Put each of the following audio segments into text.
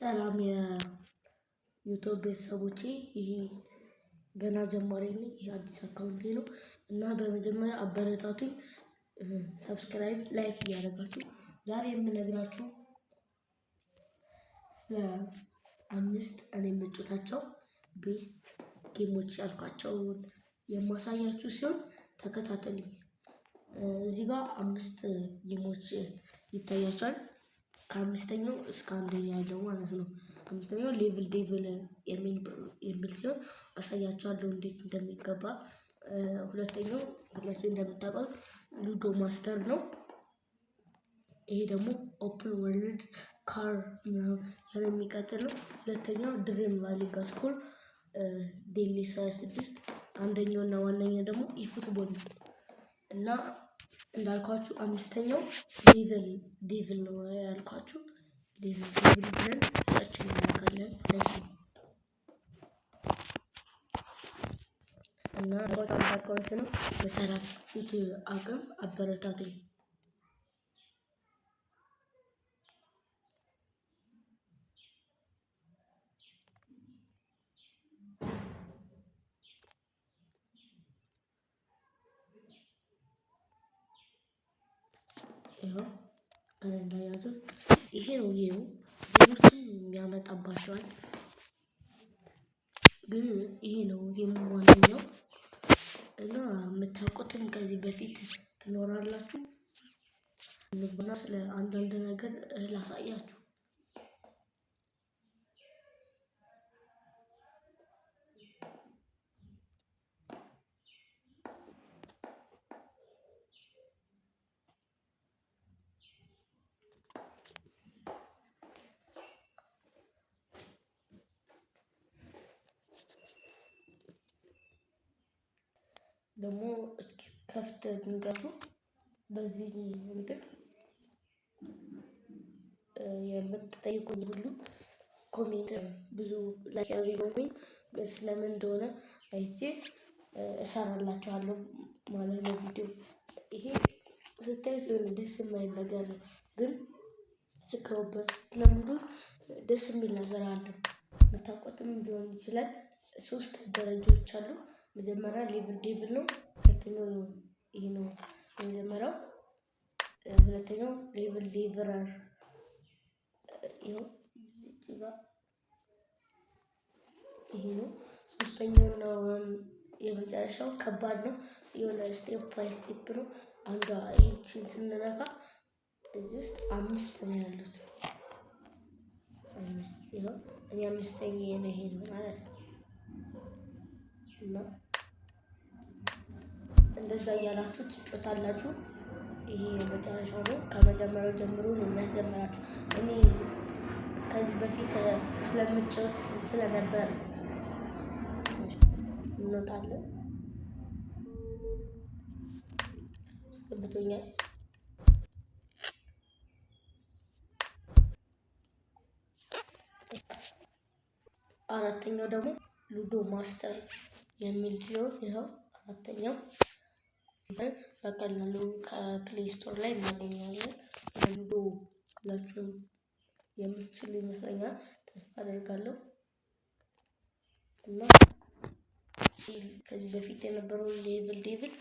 ሰላም የዩቲዩብ ቤተሰቦቼ፣ ይሄ ገና ጀማሪ ነኝ። ይሄ አዲስ አካውንቴ ነው እና በመጀመሪያ አበረታቱኝ። ሰብስክራይብ፣ ላይክ እያደረጋችሁ ዛሬ የምነግራችሁ ስለ 5 እኔ የምጫወታቸው ቤስት ጌሞች ያልኳቸውን የማሳያችሁ ሲሆን ተከታተሉኝ። እዚህ ጋር 5 ጌሞች ይታያቸዋል። ከአምስተኛው እስከ አንደኛ ያለው ማለት ነው። አምስተኛው ሌቭል ዴቭል የሚል ሲሆን አሳያችኋለሁ እንዴት እንደሚገባ። ሁለተኛው ሁላችሁ እንደምታውቁት ሉዶ ማስተር ነው። ይሄ ደግሞ ኦፕን ወርልድ ካር ያለ የሚቀጥል ነው። ሁለተኛው ድሪም ቫሊ ጋስኮር ዴሊ 26። አንደኛው እና ዋነኛው ደግሞ ኢፉትቦል ነው እና እንዳልኳችሁ አምስተኛው ዴቭል ነው ያልኳችሁ። ዴቭል ብለን ሰርች እናደርጋለን እና በጣም አካውንት ነው። በተራችሁት አቅም አበረታቱኝ። ይሄው እንዳያዙት ይሄ ነው ሌሎችን የሚያመጣባቸዋል፣ ግን ይሄ ነው ዋነኛው እና የምታውቁትም ከዚህ በፊት ትኖራላችሁ። እንግባና ስለ አንዳንድ ነገር ላሳያችሁ። ደግሞ እስኪ ከፍተ ብንገቡ በዚህ እንትን የምትጠይቁኝ ሁሉ ኮሜንት ብዙ ላይክ ያደርጉኝ ስለምን እንደሆነ አይቼ እሰራላችኋለሁ ማለት ነው ቪዲዮ። ይሄ ስታዩት የሆነ ደስ የማይል ነገር ነው፣ ግን ስከውበት ስለምዱት ደስ የሚል ነገር አለው። የምታውቁትም ሊሆን ይችላል። 3 ደረጃዎች አሉ። መጀመሪያ ሌቭል ዴቭል ነው። ሁለተኛው ነው ይሄ ነው የመጀመሪያው። ሁለተኛው ሌቭል ዴቭለር ይሄ ነው። ሶስተኛው ነው የመጨረሻው ከባድ ነው። የሆነ ስቴፕ ባይ ስቴፕ ነው። አንዷ ይህችን ስንነካ እዚህ ውስጥ 5 ነው ያሉት። 5 ይሄው እኔ አምስተኛ ነው ይሄ ነው ማለት ነው። እና እንደዛ እያላችሁ ትጮታላችሁ። ይሄ የመጨረሻው ነው። ከመጀመሪያው ጀምሮ ነው የሚያስጀምራችሁ። እኔ ከዚህ በፊት ስለምጮት ስለነበር እንወጣለን። አስገብቶኛል። አራተኛው ደግሞ ሉዶ ማስተር የሚል ሲሆን ይኸው አራተኛው በቀላሉ ከፕሌይ ስቶር ላይ እናገኛለን። ሉዶ ሁላችሁም የምትችሉ ይመስለኛል፣ ተስፋ አደርጋለሁ። እና ከዚህ በፊት የነበረው ሌቭል ዴቭል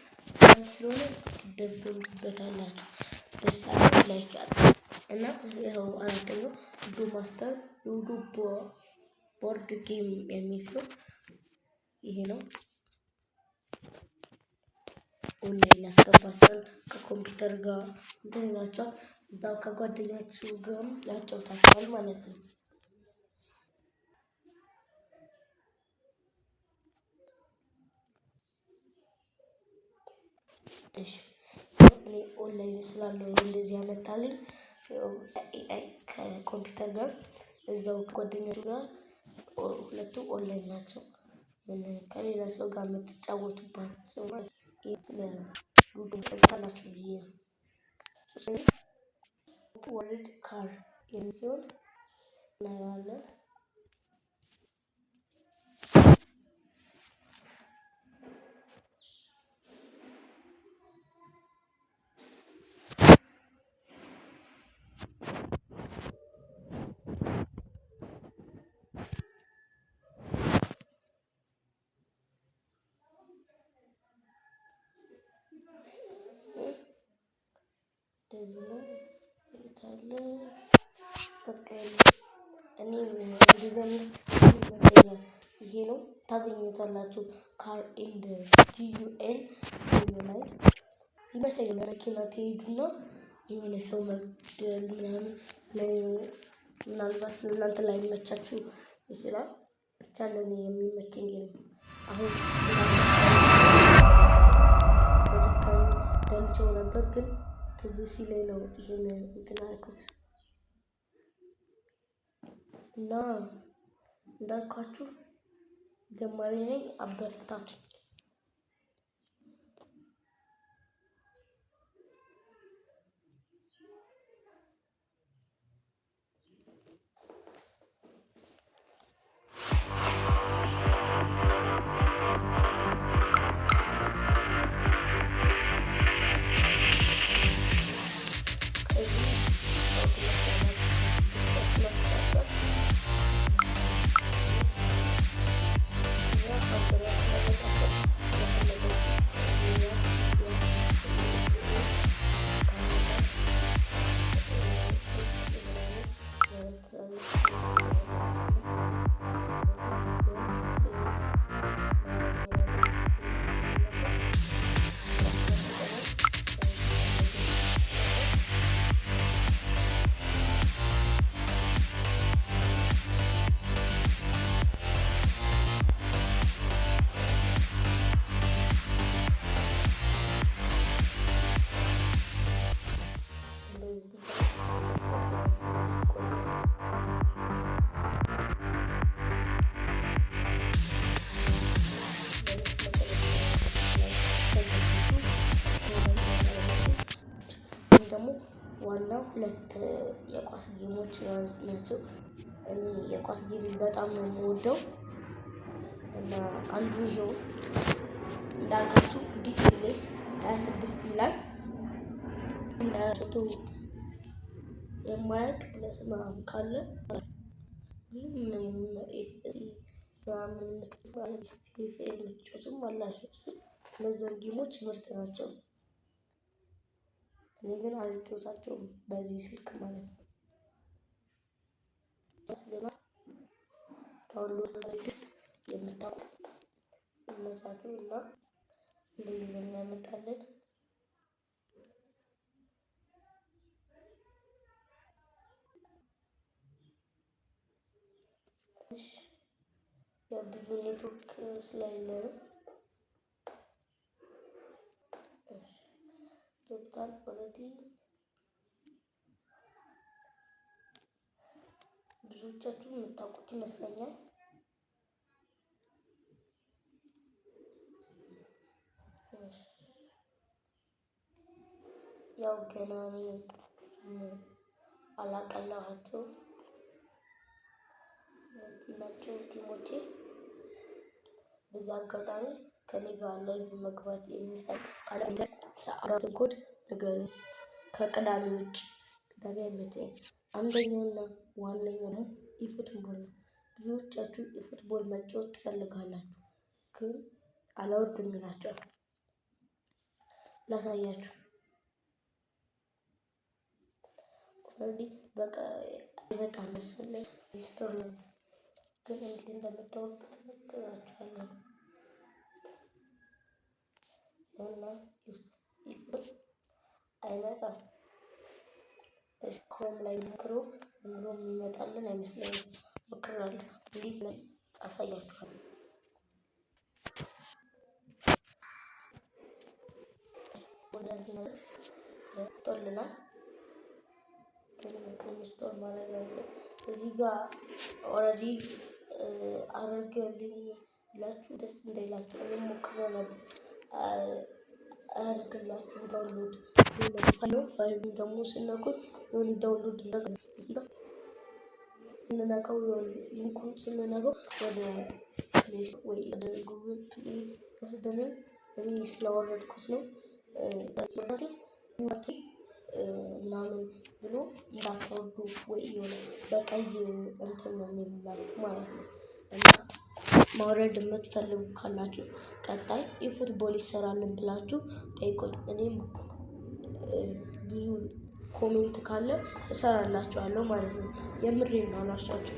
ስለሆነ ትደበሩበታላችሁ። ደስ አለ ላይክ እና ይኸው አራተኛው ሉዶ ማስተር ሉዶ ቦርድ ጌም የሚል ሲሆን ይሄ ነው። ኦንላይን ያስገባችኋል፣ ከኮምፒውተር ጋር እንትን ይላችኋል። እዛው ከጓደኛችሁ ጋርም ያጫውታችኋል ማለት ነው። እሺ እኔ ኦንላይን ስላለው እንደዚህ ያመጣልኝ ከኮምፒውተር ጋር እዛው ከጓደኛችሁ ጋር ሁለቱ ኦንላይን ናቸው። ከሌላ ሰው ጋር የምትጫወቱባቸው ማለት ነው። ሉዶ ታላችሁ ብዬ ነው። ወርልድ ካር የሚሆን እናየዋለን። እንደዚህ ነው ይታለ በቃ እኔ ዲዛይን ይመስለኛል ይሄ ነው ታገኙታላችሁ። ካር ኤንድ ጂዩኤን ላይ ይመስለኛል መኪና ትሄዱና የሆነ ሰው መግደል ምናምን ምናልባት እናንተ ላይ መቻችሁ ይችላል። ብቻ ለኔ የሚመቸኝ ነው። አሁን ደልቼው ነበር ግን ትዝ ሲለኝ ነው ይሄን እንትን አልኩት እና እንዳልኳችሁ ጀማሪ ነኝ፣ አበረታቱኝ። ደግሞ ዋናው ሁለት የኳስ ጌሞች ናቸው። እኔ የኳስ ጌም በጣም ነው የምወደው እና አንዱ ይሄው እንዳልኳችሁ ዲፍሌስ 26 ይላል። ፎቶ የማያውቅ ለስማ ካለ ምንም አላቸው። እነዚያ ጌሞች ምርጥ ናቸው። እኔ ግን አልተወጣቸውም በዚህ ስልክ ማለት ነው። ስለማ ዳውንሎድ ውስጥ የምታውቁት መጻፉ እና እንደዚህ ነው የሚያመጣልን። እሺ ያው ብዙ ኔትወርክ ስለሌለ ነው። ገብቷል ኦልሬዲ ብዙዎቻችሁ የምታውቁት ይመስለኛል። ያው ገና እኔ አላቀላኋቸው እነዚህ ናቸው ቲሞቼ። በዚህ አጋጣሚ ከኔ ጋር ላይቭ መግባት የሚፈልግ ካለ ሰዓትን ኮድ ንገሩኝ። ከቅዳሜ ውጭ ቅዳሜ አይመቸኝም። አንደኛውና ዋነኛው ኢፉትቦል ነው። ብዙዎቻችሁ ኢፉትቦል መጫወት ትፈልጋላችሁ ግን አላወድም ይላችኋል። ላሳያችሁ። ኦልሬዲ በቃ ይመጣል መሰለኝ ስቶሪ ግን እንዴት እንደምታወጡት እነግራችኋለሁ። እና አይመጣም። እሺ ክሮም ላይ ሞክሮ ብሎ የሚመጣልን አይመስለኝም። ሞክራለሁ። እንዴት ነው አሳያችኋለሁ። ወደዚህ ነው ጦልናል። ኢንስቶል ማድረግ አንችል። እዚህ ጋር ኦልሬዲ አረገልኝ ብላችሁ ደስ እንዳይላችሁ እኔ ሞክሬ ነበር። አያደርግላችሁም ዳውንሎድ ፋይሉ ደግሞ ስነኩት የሆነ ዳውንሎድ እንደገና እዚህ ጋር ስንነካው የሆነ ሊንኩን ስንነካው ወደ ፕሌይ ወይ ወደ ጉግል ፕሌይ ወስደናል። እኔ ስላወረድኩት ነው ወረዱት ምናምን ብሎ እንዳትወርዱ ወይ የሆነ በቀይ እንትን ነው የሚላችሁ ማለት ነው። እና ማውረድ የምትፈልጉ ካላችሁ ቀጣይ ኢፉትቦል ይሰራልን ብላችሁ ጠይቁኝ። እኔም ብዙ ኮሜንት ካለ እሰራላችኋለሁ ማለት ነው። የምሬን ነው አላሻችሁ።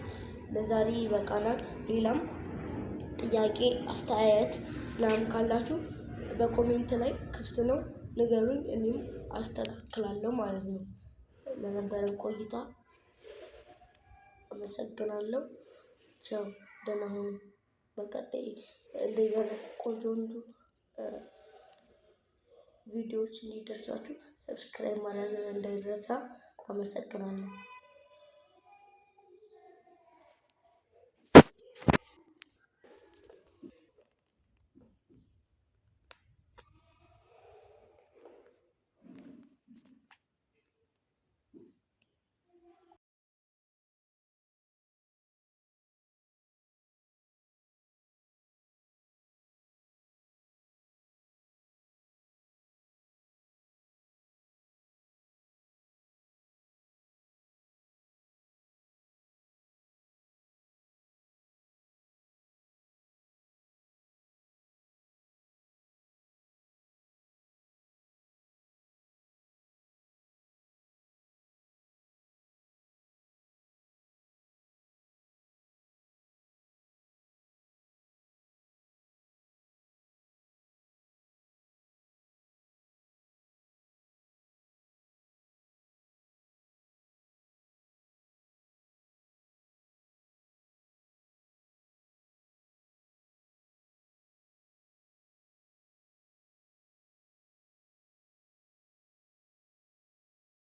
ለዛሬ ይበቃናል። ሌላም ጥያቄ አስተያየት ምናምን ካላችሁ በኮሜንት ላይ ክፍት ነው፣ ንገሩኝ፣ እኔም አስተካክላለሁ ማለት ነው። ለነበረን ቆይታ አመሰግናለሁ። ቻው፣ ደህና ሁኑ። በቀጣይ እንደዚህ አይነት ቆንጆ ቪዲዮዎች እንዲደርሷችሁ ሰብስክራይብ ማድረግ እንዳይረሳ። አመሰግናለሁ።